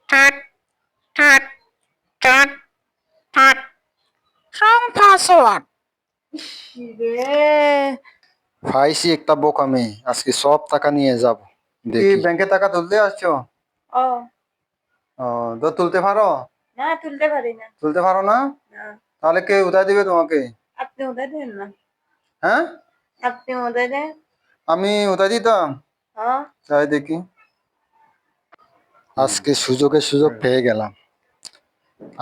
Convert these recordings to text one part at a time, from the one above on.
Tut, tut, tut, tut. Wrong password. রে পাইছি একটা বোকা মেয়ে, আজকে সব টাকা নিয়ে যাব। দেখি ব্যাংকে টাকা তুলতে আসছো? ও ও, তো তুলতে পারো? না, তুলতে পারি না। তুলতে পারো না? না, তাহলে কে উঠাই দিবে তোমাকে? আপনি উঠাই দেন না। হ্যাঁ, আপনি উঠাই দেন। আমি উঠাই দিতাম। হ্যাঁ, তাই দেখি, আজকে সুযোগে সুযোগ পেয়ে গেলাম।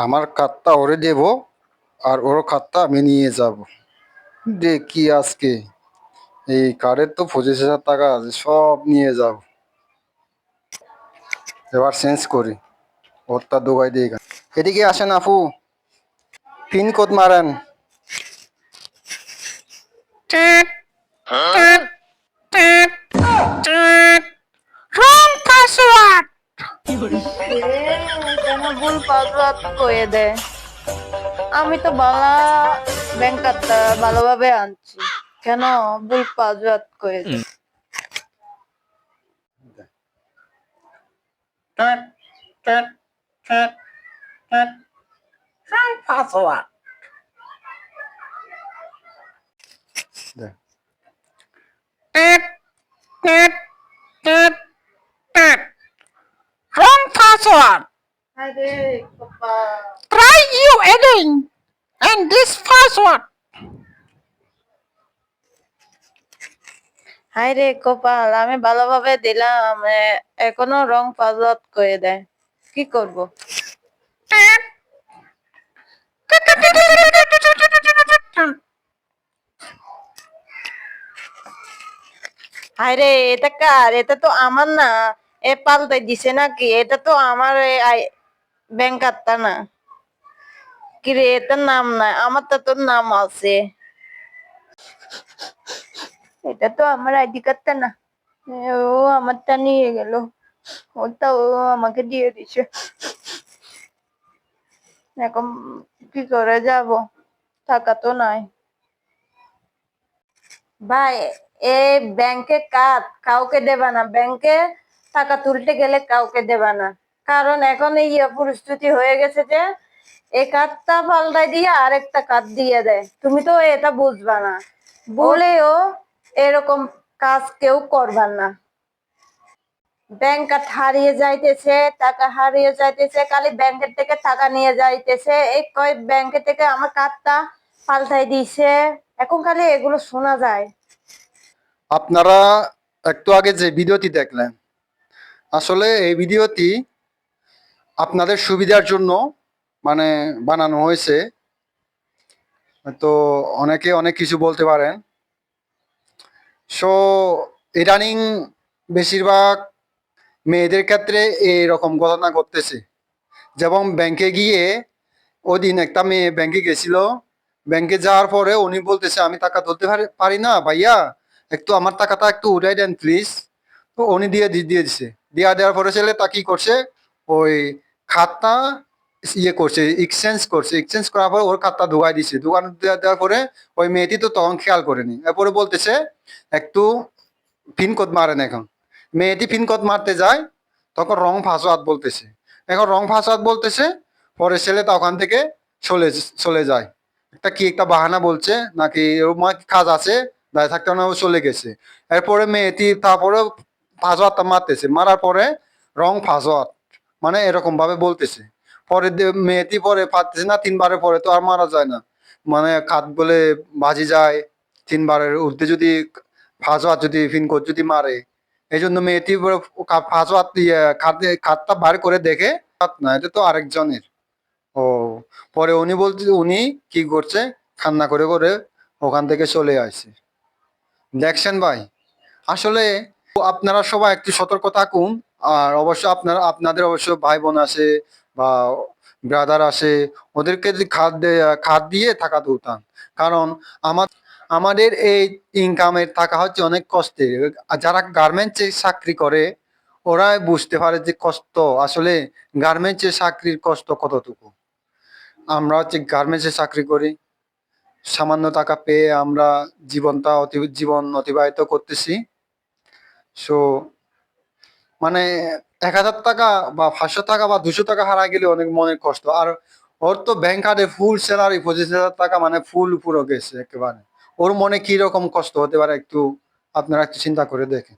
আমার কার্ডটা ওরে দেব, আর ওর কার্ডটা আমি নিয়ে যাব। দেখি আজকে এই কার্ডের তো 25,000 টাকা আছে, সব নিয়ে যাব। এবার চেঞ্জ করি, ওরটা দোগাই দিয়ে এখানে। এদিকে আসেন আপু, পিন কোড মারেন। Tut, tut, tut, tut. Wrong password. কেন ভুল পাসওয়ার্ড কয়ে দেয়? আমি তো বাংলা ব্যাংক কার্ডটা ভালোভাবে আনছি, কেন ভুল পাসওয়ার্ড কয়ে দেয়? Tut, tut, tut, tut. Wrong password. দেখ, Tut, tut, tut, tut. Wrong password. আরে বাবা, Try you again. And this password. হাই রে কপাল, আমি ভালোভাবে দিলাম, এখনো রং পাসওয়ার্ড করে দেয়, কি করব? Tut. হাই রে, এটা কার? এটা তো আমার না। এ পাল্টাই দিছে নাকি? এটা তো আমার ব্যাংক কার্ডটা না। কি রে, এটার নাম না, আমারটা তোর নাম আছে। এটা তো আমার আইডি কার্ডটা না। ও আমারটা নিয়ে গেল, ওটা ও আমাকে দিয়ে দিছে। এখন কি করে যাব? টাকা তো নাই। ভাই, এই ব্যাংকে কার্ড কাউকে দেবা না, ব্যাংকে টাকা তুলতে গেলে কাউকে দেবা না। কারণ এখন এই পরিস্থিতি হয়ে গেছে যে এই কার্ডটা পাল্টাই দিয়ে আরেকটা কার্ড দিয়ে দেয়, তুমি তো এটা বুঝবা না। বলেও এরকম কাজ কেউ করবার না। ব্যাংক কার্ড হারিয়ে যাইতেছে, টাকা হারিয়ে যাইতেছে, খালি ব্যাংকের থেকে টাকা নিয়ে যাইতেছে, এই কয় ব্যাংকের থেকে আমার কার্ডটা পাল্টাই দিছে, এখন খালি এগুলো শোনা যায়। আপনারা একটু আগে যে ভিডিওটি দেখলেন, আসলে এই ভিডিওটি আপনাদের সুবিধার জন্য মানে বানানো হয়েছে। তো অনেকে অনেক কিছু বলতে পারেন। সো ইদানিং বেশিরভাগ মেয়েদের ক্ষেত্রে এরকম ঘটনা ঘটতেছে। যেমন ব্যাংকে গিয়ে, ওদিন একটা মেয়ে ব্যাংকে গেছিল, ব্যাংকে যাওয়ার পরে উনি বলতেছে আমি টাকা তুলতে পারি না ভাইয়া, একটু আমার টাকাটা একটু উঠাই দেন প্লিজ। তো উনি দিয়ে দিছে। দেওয়ার পরে ছেলে তা কি করছে, ওই খাতটা ইয়ে করছে, এক্সচেঞ্জ করার পর ওর খাতটা ঢুকাই দিছে। দেওয়ার পরে ওই মেয়েটি তো তখন খেয়াল করেনি। এরপরে বলতেছে একটু পিন কোড মারেন। এখন মেয়েটি পিন কোড মারতে যায়, তখন রং পাসওয়ার্ড বলতেছে। এখন রং পাসওয়ার্ড বলতেছে, পরে ছেলেটা ওখান থেকে চলে চলে যায়। একটা বাহানা বলছে নাকি ওর কাজ আছে, দায় থাকতে না, ও চলে গেছে। এরপরে মেয়েটি তারপরে পাসওয়ার্ডটা মারতেছে, মারার পরে রং পাসওয়ার্ড মানে এরকম ভাবে বলতেছে। পরে মেয়েটি পরে পারতেছে না, তিনবারের পরে তো আর মারা যায় না, মানে খাত বলে বাজি যায়। তিনবারের ঊর্ধ্বে যদি পাসওয়ার্ড যদি পিনকোড যদি মারে, এই জন্য মেয়েটি পাসওয়ার্ড খাতটা বার করে দেখে, খাত না, এটা তো আরেকজনের। ও, পরে উনি বলছে, উনি কি করছে, কান্না করে করে ওখান থেকে চলে আসছে। দেখছেন ভাই, আসলে আপনারা সবাই একটু সতর্ক থাকুন। আর অবশ্য আপনাদের অবশ্য ভাই বোন আছে বা ব্রাদার আছে, ওদেরকে যদি খাদ দিয়ে টাকা তুলতাম। কারণ আমাদের এই ইনকামের টাকা হচ্ছে অনেক কষ্টের। আর যারা গার্মেন্টসে চাকরি করে, ওরা বুঝতে পারে যে কষ্ট, আসলে গার্মেন্টসের চাকরির কষ্ট কতটুকু। আমরা হচ্ছে গার্মেন্টসে চাকরি করি, সামান্য টাকা পেয়ে আমরা জীবন অতিবাহিত করতেছি। সো মানে 1,000 টাকা বা 500 টাকা বা 200 টাকা হারা গেলে অনেক মনের কষ্ট। আর ওর তো ব্যাংক কার্ডে ফুল স্যালারি 25,000 টাকা, মানে ফুল পুরো গেছে একেবারে। ওর মনে কি রকম কষ্ট হতে পারে একটু আপনারা একটু চিন্তা করে দেখেন।